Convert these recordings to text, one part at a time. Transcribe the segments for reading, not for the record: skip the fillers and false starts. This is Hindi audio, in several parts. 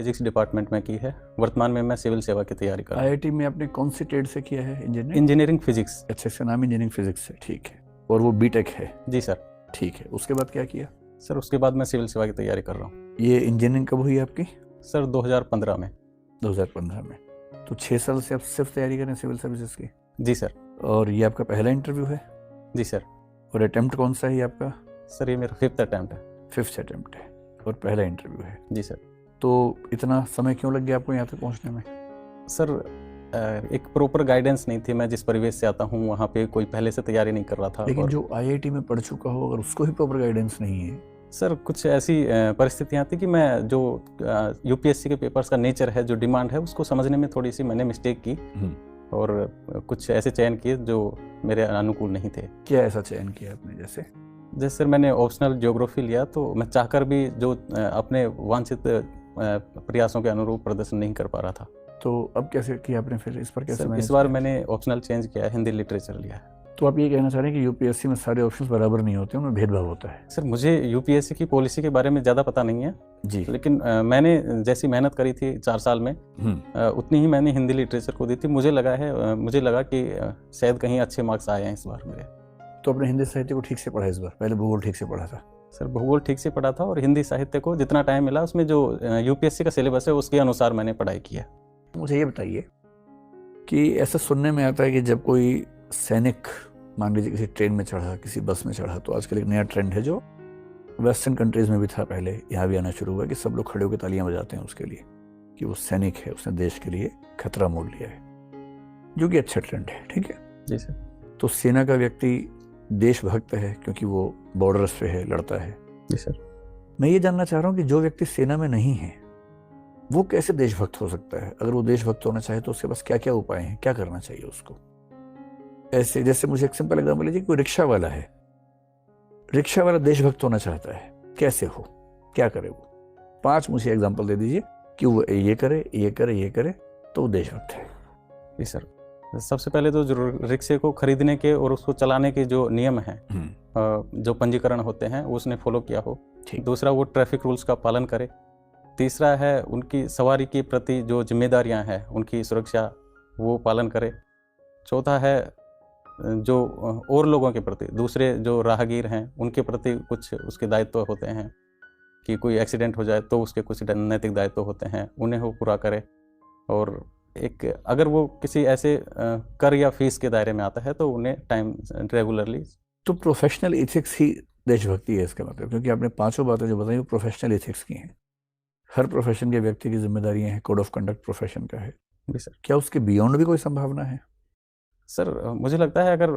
फिजिक्स डिपार्टमेंट में की है। वर्तमान में मैं सिविल सेवा की तैयारी कर रहा हूँ। आईआईटी में आपने कौन सी ट्रेड से किया है? इंजीनियरिंग? Engineering physics. अच्छा, इसका नाम इंजीनियरिंग फिजिक्स है, ठीक है। और वो बीटेक है? जी सर। ठीक है, उसके बाद क्या किया? सर उसके बाद मैं सिविल सेवा की तैयारी कर रहा हूँ। ये इंजीनियरिंग कब हुई आपकी? सर 2015 में। 2015 में। तो 6 साल से आप सिर्फ तैयारी करें सिविल सर्विसेज की? जी सर। और ये आपका पहला इंटरव्यू है? जी सर। और अटेम्प्ट कौन सा है ये आपका? सर ये मेरा 5th अटैम्प्ट है। 5th अटेम्प्ट है और पहला इंटरव्यू है। जी सर। तो इतना समय क्यों लग गया आपको यहाँ तक पहुँचने में? सर एक प्रॉपर गाइडेंस नहीं थी। मैं जिस परिवेश से आता हूँ वहाँ पे कोई पहले से तैयारी नहीं कर रहा था। लेकिन और जो आईआईटी में पढ़ चुका हो अगर उसको ही प्रॉपर गाइडेंस नहीं है? सर कुछ ऐसी परिस्थितियाँ थी कि मैं जो यूपीएससी के पेपर्स का नेचर है, जो डिमांड है, उसको समझने में थोड़ी सी मैंने मिस्टेक की और कुछ ऐसे चयन किए जो मेरे अनुकूल नहीं थे। क्या ऐसा चयन किया आपने? जैसे सर मैंने ऑप्शनल ज्योग्राफी लिया, तो मैं चाहकर भी जो अपने वांछित प्रयासों के अनुरूप प्रदर्शन नहीं कर पा रहा था। तो अब कैसे किया आपने? फिर इस पर कैसे सर मैनेज इस बार किया? मैंने ऑप्शनल चेंज किया है, हिंदी लिटरेचर लिया है। तो आप ये कहना चाह रहे हैं कि यूपीएससी में सारे ऑप्शंस बराबर नहीं होते, उनमें भेदभाव होता है? सर मुझे यूपीएससी की पॉलिसी के बारे में ज़्यादा पता नहीं है जी। लेकिन मैंने जैसी मेहनत करी थी 4 साल में उतनी ही मैंने हिंदी लिटरेचर को दी थी। मुझे लगा कि शायद कहीं अच्छे मार्क्स आए हैं इस बार मेरे। तो अपने हिंदी साहित्य को ठीक से पढ़ा इस बार? पहले भूगोल ठीक से पढ़ा था? सर भूगोल ठीक से पढ़ा था और हिंदी साहित्य को जितना टाइम मिला उसमें जो यूपीएससी का सिलेबस है उसके अनुसार मैंने पढ़ाई की है। मुझे ये बताइए कि ऐसा सुनने में आता है कि जब कोई सैनिक मान लीजिए किसी ट्रेन में चढ़ा, किसी बस में चढ़ा, तो आजकल एक नया ट्रेंड है जो वेस्टर्न कंट्रीज में भी था, पहले यहाँ भी आना शुरू हुआ, कि सब लोग खड़े होकर तालियां बजाते हैं उसके लिए कि वो सैनिक है, उसने देश के लिए खतरा मोल लिया है, जो कि अच्छा ट्रेंड है, ठीक है? जी सर। तो सेना का व्यक्ति देशभक्त है क्योंकि वो बॉर्डर्स पे है, लड़ता है। जी सर। मैं ये जानना चाह रहा हूँ कि जो व्यक्ति सेना में नहीं है वो कैसे देशभक्त हो सकता है? अगर वो देशभक्त होना चाहे तो उसके पास क्या क्या उपाय हैं, क्या करना चाहिए उसको? ऐसे जैसे मुझे एक सिंपल एग्जाम्पल लीजिए, कोई रिक्शा वाला है, रिक्शा वाला देशभक्त होना चाहता है, कैसे हो, क्या करे वो? 5 मुझे एग्जाम्पल दे दीजिए कि वो ये करे, ये करे, ये करे तो वो देशभक्त है। जी सर। सबसे पहले तो जो रिक्शे को खरीदने के और उसको चलाने के जो नियम हैं, जो पंजीकरण होते हैं, वो उसने फॉलो किया हो। दूसरा, वो ट्रैफिक रूल्स का पालन करे। तीसरा है उनकी सवारी के प्रति जो जिम्मेदारियां हैं उनकी सुरक्षा वो पालन करे। चौथा है जो और लोगों के प्रति, दूसरे जो राहगीर हैं उनके प्रति कुछ उसके दायित्व होते हैं कि कोई एक्सीडेंट हो जाए तो उसके कुछ नैतिक दायित्व होते हैं, उन्हें वो पूरा करे। और एक अगर वो किसी ऐसे कर या फीस के दायरे में आता है तो उन्हें टाइम रेगुलरली। तो प्रोफेशनल एथिक्स ही देशभक्ति है इसका मतलब, क्योंकि आपने 5 बातें जो बताई वो प्रोफेशनल एथिक्स की हैं। हर प्रोफेशन के व्यक्ति की जिम्मेदारियां हैं, कोड ऑफ कंडक्ट प्रोफेशन का है। जी सर। क्या उसके बियॉन्ड भी कोई संभावना है? सर मुझे लगता है अगर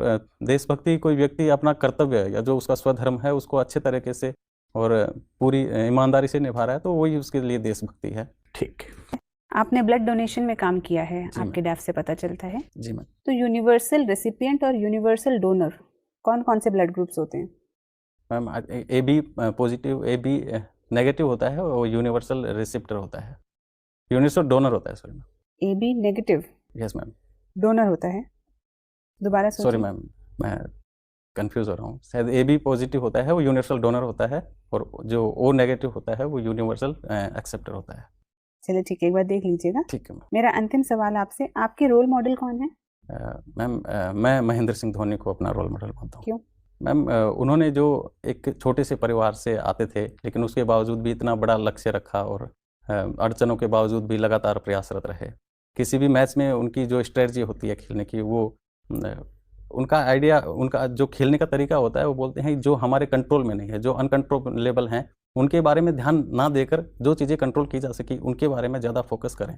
देशभक्ति कोई व्यक्ति अपना कर्तव्य या जो उसका स्वधर्म है उसको अच्छे तरीके से और पूरी ईमानदारी से निभा रहा है तो वही उसके लिए देशभक्ति है। ठीक। आपने ब्लड डोनेशन में काम किया है, आपके डैफ से पता चलता है। जी मैम। तो यूनिवर्सल रेसिपिएंट और यूनिवर्सल डोनर कौन कौन से ब्लड ग्रुप्स होते हैं? Ma'am A B positive, A B negative होता है और यूनिवर्सल रिसिप्टर होता है, यूनिवर्सल डोनर होता है। Sorry ma'am. A B negative yes ma'am. Donor होता है? दोबारा सोचिए। सॉरी मैम, मैं कंफ्यूज हो रहा हूँ। शायद ए बी पॉजिटिव होता है वो यूनिवर्सल डोनर होता है और जो ओ नेगेटिव होता है वो यूनिवर्सल एक्सेप्टर होता है। चलिए ठीक है, एक बार देख लीजिएगा। ठीक है मैम। मेरा अंतिम सवाल आपसे, आपके रोल मॉडल कौन है? मैम मैं महेंद्र सिंह धोनी को अपना रोल मॉडल मानता हूँ। क्यों? मैम उन्होंने जो एक छोटे से परिवार से आते थे लेकिन उसके बावजूद भी इतना बड़ा लक्ष्य रखा और अड़चनों के बावजूद भी लगातार प्रयासरत रहे। किसी भी मैच में उनकी जो स्ट्रेटजी होती है खेलने की, वो उनका आइडिया, उनका जो खेलने का तरीका होता है, वो बोलते हैं जो हमारे कंट्रोल में नहीं है, जो अनकंट्रोलेबल हैं, उनके बारे में ध्यान ना देकर जो चीज़ें कंट्रोल की जा सकी उनके बारे में ज़्यादा फोकस करें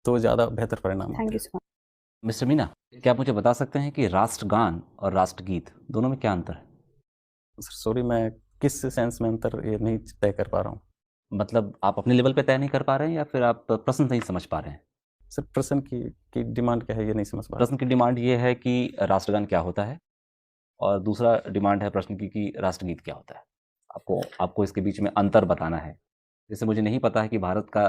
तो ज़्यादा बेहतर परिणाम। Thank you so much. Mister Meena, क्या आप मुझे बता सकते हैं कि राष्ट्रगान और राष्ट्रगीत दोनों में क्या अंतर है? सॉरी, मैं किस सेंस में अंतर ये नहीं तय कर पा रहा हूँ। मतलब आप अपने लेवल पे तय नहीं कर पा रहे हैं या फिर आप प्रश्न नहीं समझ पा रहे हैं? सर प्रश्न की डिमांड क्या है ये नहीं समझ पा रहा। प्रश्न की डिमांड ये है कि राष्ट्रगान क्या होता है और दूसरा डिमांड है प्रश्न की कि राष्ट्रगीत क्या होता है। आपको इसके बीच में अंतर बताना है। जैसे मुझे नहीं पता है कि भारत का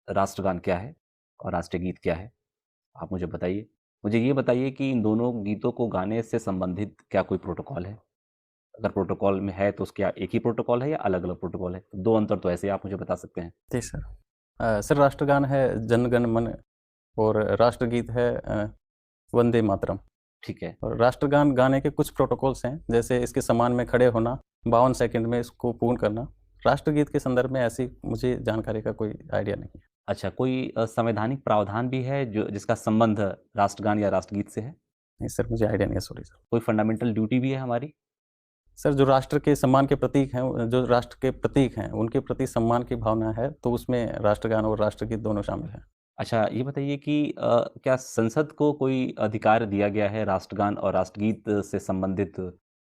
राष्ट्रगान क्या है और राष्ट्रीय गीत क्या है। आप मुझे बताइए। मुझे ये बताइए कि इन दोनों गीतों को गाने से संबंधित क्या कोई प्रोटोकॉल है? अगर प्रोटोकॉल में है तो क्या एक ही प्रोटोकॉल है या अलग-अलग प्रोटोकॉल है? 2 अंतर तो ऐसे ही आप मुझे बता सकते हैं। जी सर। सर राष्ट्रगान है जन गण मन और राष्ट्रगीत है वंदे मातरम। ठीक है। और राष्ट्रगान गाने के कुछ प्रोटोकॉल्स हैं, जैसे इसके सम्मान में खड़े होना, 52 सेकंड में इसको पूर्ण करना। राष्ट्रगीत के संदर्भ में ऐसी मुझे जानकारी का कोई आइडिया नहीं है। अच्छा, कोई संवैधानिक प्रावधान भी है जो जिसका संबंध राष्ट्रगान या राष्ट्रगीत से है? नहीं सर, मुझे आइडिया नहीं है, सॉरी सर। कोई फंडामेंटल ड्यूटी भी है हमारी? सर जो राष्ट्र के सम्मान के प्रतीक हैं, जो राष्ट्र के प्रतीक हैं, उनके प्रति सम्मान की भावना है, तो उसमें राष्ट्रगान और राष्ट्रगीत दोनों शामिल हैं। अच्छा, ये बताइए कि क्या संसद को कोई अधिकार दिया गया है राष्ट्रगान और राष्ट्रगीत से संबंधित